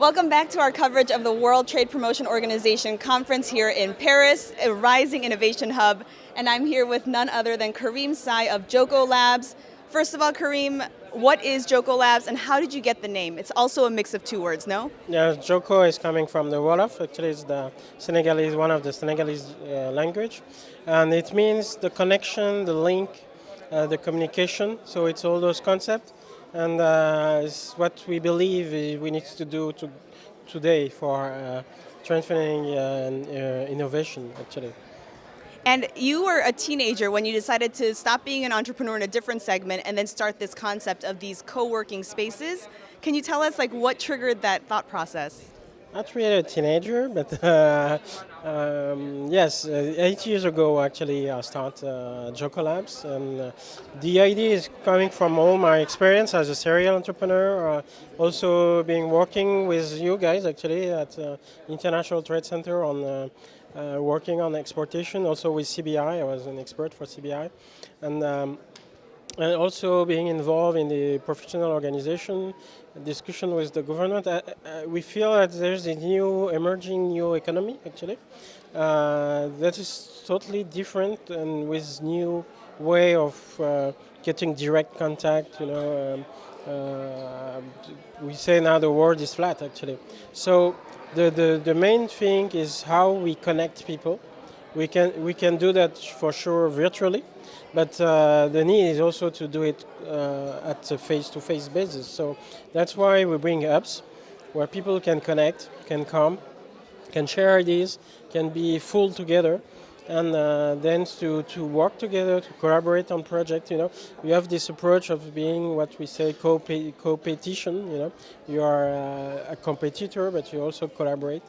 Welcome back to our coverage of the World Trade Promotion Organization conference here in Paris, a rising innovation hub. And I'm here with none other than Karim Sy of Jokkolabs. First of all, Karim, what is Jokkolabs and how did you get the name? It's also a mix of two words, no? Yeah, Joko is coming from the Wolof. Actually, it's the Senegalese, one of the Senegalese language, and it means the connection, the link, the communication. So it's all those concepts, and it's what we believe we need to do today for strengthening innovation. Actually. And you were a teenager when you decided to stop being an entrepreneur in a different segment and then start this concept of these co-working spaces. Can you tell us what triggered that thought process? Not really a teenager, but yes, 8 years ago actually I started Jokkolabs, and the idea is coming from all my experience as a serial entrepreneur, also being working with you guys actually at International Trade Center on working on exportation, also with CBI. I was an expert for CBI, and also being involved in the professional organization, discussion with the government. We feel that there's a emerging new economy actually that is totally different and with new way of getting direct contact. We say now the world is flat actually. So the main thing is how we connect people. We can do that for sure virtually, but the need is also to do it at a face-to-face basis. So that's why we bring hubs where people can connect, can come, can share ideas, can be full together, and then to work together, to collaborate on projects. We have this approach of being what we say co-petition. You are a competitor, but you also collaborate,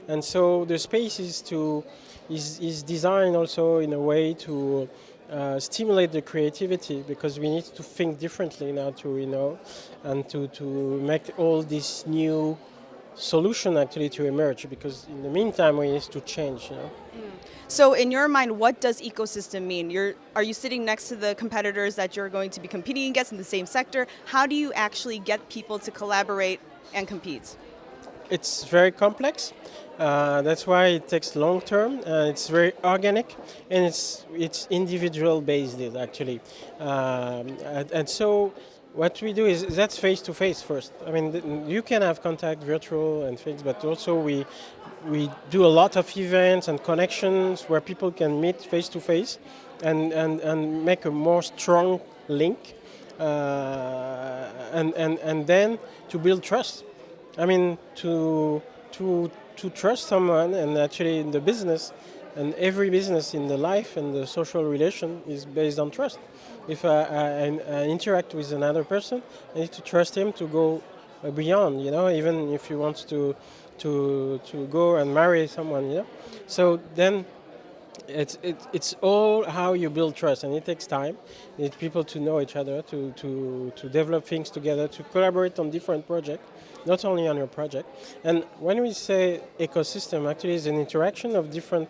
and so the space is designed also in a way to stimulate the creativity, because we need to think differently now and to make all this new solution actually to emerge, because in the meantime we need to change. So in your mind, what does ecosystem mean? Are you sitting next to the competitors that you're going to be competing against in the same sector? How do you actually get people to collaborate and compete? It's very complex. That's why it takes long term. It's very organic, and it's individual based actually. And so what we do is that's face to face first. I mean, you can have contact virtual and things, but also we do a lot of events and connections where people can meet face to face and make a more strong link, and then to build trust. I mean, to trust someone, and actually in the business, and every business in the life and the social relation is based on trust. If I interact with another person, I need to trust him to go beyond. Even if he wants to go and marry someone. So then it's all how you build trust, and it takes time. You need people to know each other, to develop things together, to collaborate on different projects, not only on your project. And when we say ecosystem, actually is an interaction of different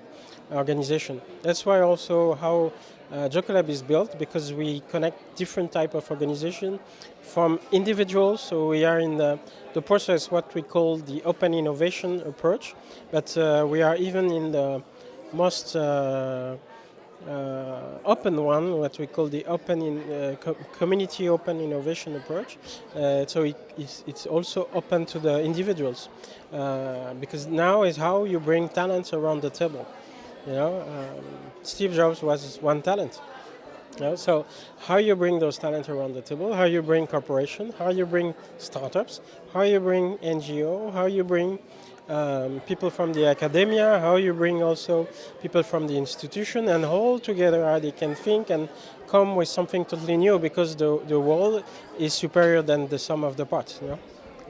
organizations. That's why also how Jokkolab is built, because we connect different type of organization from individuals. So we are in the process, what we call the open innovation approach, but we are even in the most open one, what we call the community open innovation approach. So it's also open to the individuals, because now is how you bring talents around the table. Steve Jobs was one talent. So how you bring those talents around the table, how you bring corporation, how you bring startups, how you bring NGO, how you bring people from the academia, how you bring also people from the institution, and all together how they can think and come with something totally new, because the world is superior than the sum of the parts.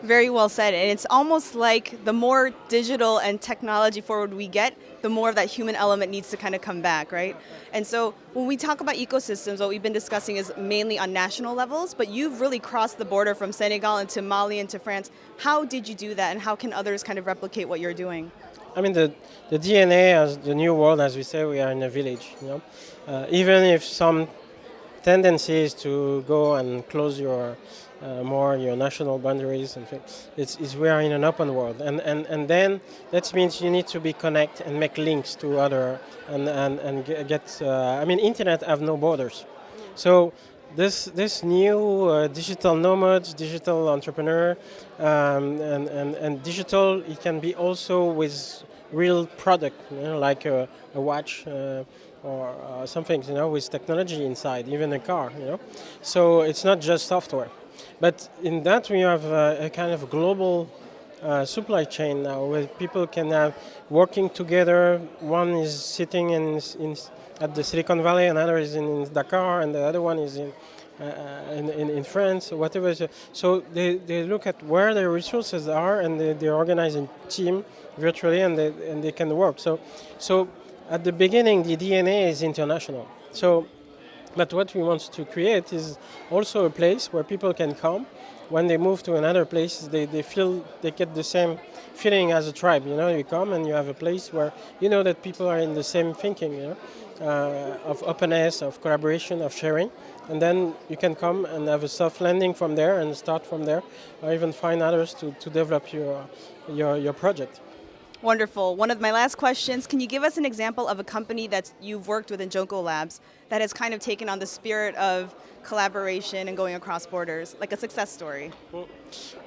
Very well said. And it's almost like the more digital and technology forward we get, the more of that human element needs to kind of come back, right? And so when we talk about ecosystems, what we've been discussing is mainly on national levels, but you've really crossed the border from Senegal into Mali into France. How did you do that, and how can others kind of replicate what you're doing? I mean, the DNA as the new world, as we say, we are in a village. Even if some tendency is to go and close your more your national boundaries and things. It's we are in an open world, and then that means you need to be connect and make links to other and get. I mean, internet have no borders, so this new digital nomads, digital entrepreneur, and digital, it can be also with real product, like a watch. Or something, with technology inside, even a car, So it's not just software. But in that, we have a kind of global supply chain now, where people can have working together. One is sitting at the Silicon Valley, another is in Dakar, and the other one is in France, or whatever. So they look at where their resources are, and they organize a team virtually, and they can work. So at the beginning, the DNA is international. So, but what we want to create is also a place where people can come. When they move to another place, they feel they get the same feeling as a tribe. You come and you have a place where you know that people are in the same thinking, of openness, of collaboration, of sharing. And then you can come and have a soft landing from there and start from there, or even find others to develop your project. Wonderful. One of my last questions, can you give us an example of a company that you've worked with in Jokkolabs that has kind of taken on the spirit of collaboration and going across borders, like a success story?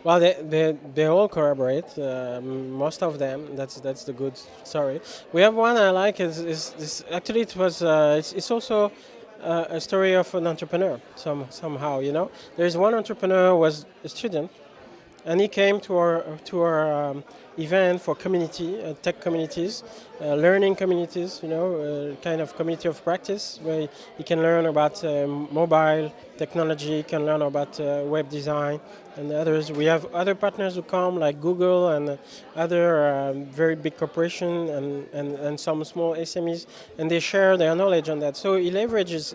Well, they all collaborate. Most of them. That's the good story. We have one I like. Is actually it was. It's also a story of an entrepreneur. Somehow, there's one entrepreneur who was a student, and he came to our event for community, tech communities, learning communities, kind of community of practice where you can learn about mobile technology, can learn about web design and others. We have other partners who come like Google and other very big corporations and some small SMEs, and they share their knowledge on that. So he leverages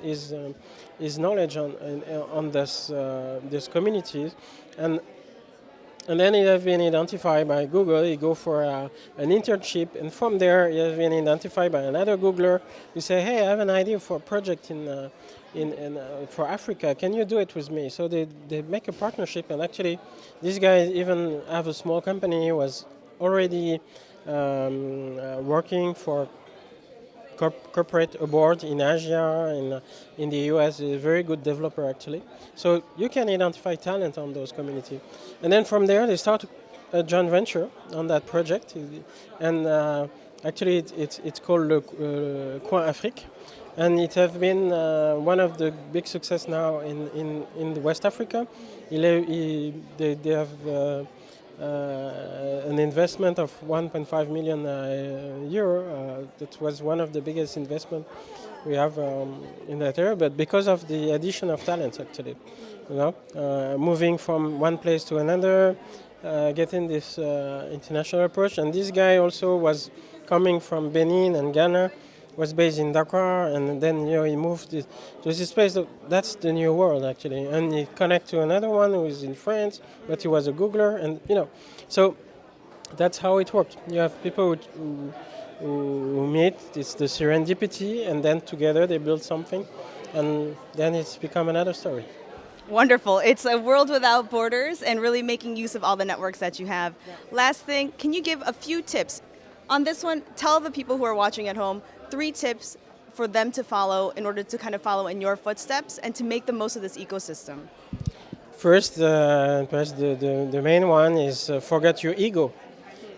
his knowledge on this communities, and then he has been identified by Google. He go for an internship, and from there he has been identified by another Googler. You say, "Hey, I have an idea for a project for Africa. Can you do it with me?" So they make a partnership, and actually, this guy even have a small company. He was already working for corporate abroad in Asia, in the US, is a very good developer actually. So you can identify talent on those communities. And then from there they start a joint venture on that project. And actually it's called Coin Afrique. And it has been one of the big success now in the West Africa. They have an investment of 1.5 million euro. That was one of the biggest investment we have in that area, but because of the addition of talents actually, moving from one place to another, getting this international approach. And this guy also was coming from Benin and Ghana, was based in Dakar, and then he moved to this place. That's the new world actually, and he connect to another one who is in France, but he was a Googler, and so that's how it worked. You have people who meet. It's the serendipity, and then together they build something, and then it's become another story. Wonderful. It's a world without borders and really making use of all the networks that you have. Yeah. Last thing, can you give a few tips? On this one, tell the people who are watching at home 3 tips for them to follow in order to kind of follow in your footsteps and to make the most of this ecosystem. First, the main one is forget your ego.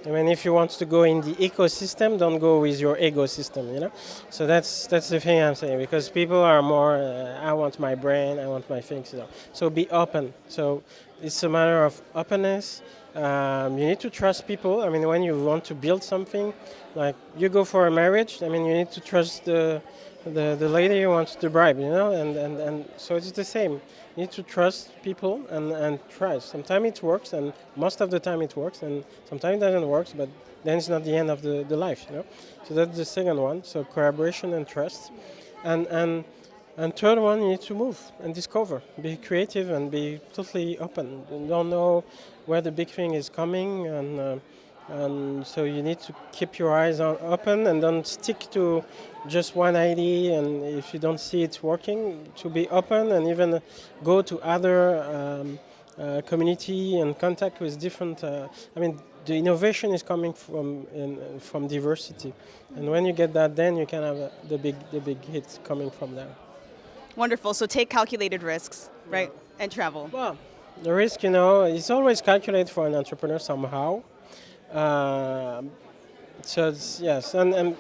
I mean, if you want to go in the ecosystem, don't go with your ego system, So that's the thing I'm saying, because people are more, I want my brain, I want my things. So be open. So it's a matter of openness. You need to trust people. I mean, when you want to build something, like you go for a marriage, I mean, you need to trust the lady you want to bribe, and so it's the same. You need to trust people and try. Sometimes it works, and most of the time it works, and sometimes it doesn't work, but then it's not the end of the life, So that's the second one. So collaboration and trust. And third one, you need to move and discover. Be creative and be totally open. You don't know where the big thing is coming, and so you need to keep your eyes open and don't stick to just one idea. And if you don't see it working, to be open and even go to other community and contact with different. The innovation is coming from diversity, and when you get that, then you can have the big hit coming from there. Wonderful. So take calculated risks, right? And travel. Well, the risk, is always calculated for an entrepreneur somehow. Yes, and in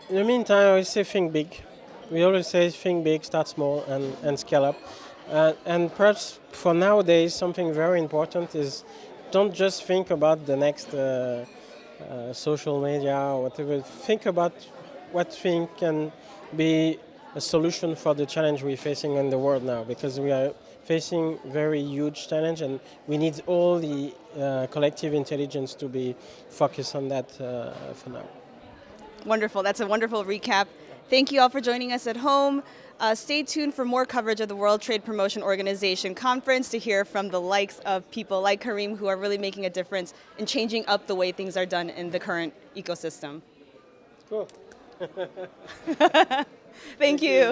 the meantime, I always say think big. We always say think big, start small, and scale up. And perhaps for nowadays, something very important is don't just think about the next social media or whatever. Think about what thing can be a solution for the challenge we're facing in the world now, because we are facing very huge challenge, and we need all the collective intelligence to be focused on that for now. Wonderful. That's a wonderful recap. Thank you all for joining us at home. Stay tuned for more coverage of the World Trade Promotion Organization conference to hear from the likes of people like Karim who are really making a difference in changing up the way things are done in the current ecosystem. Cool. Thank you.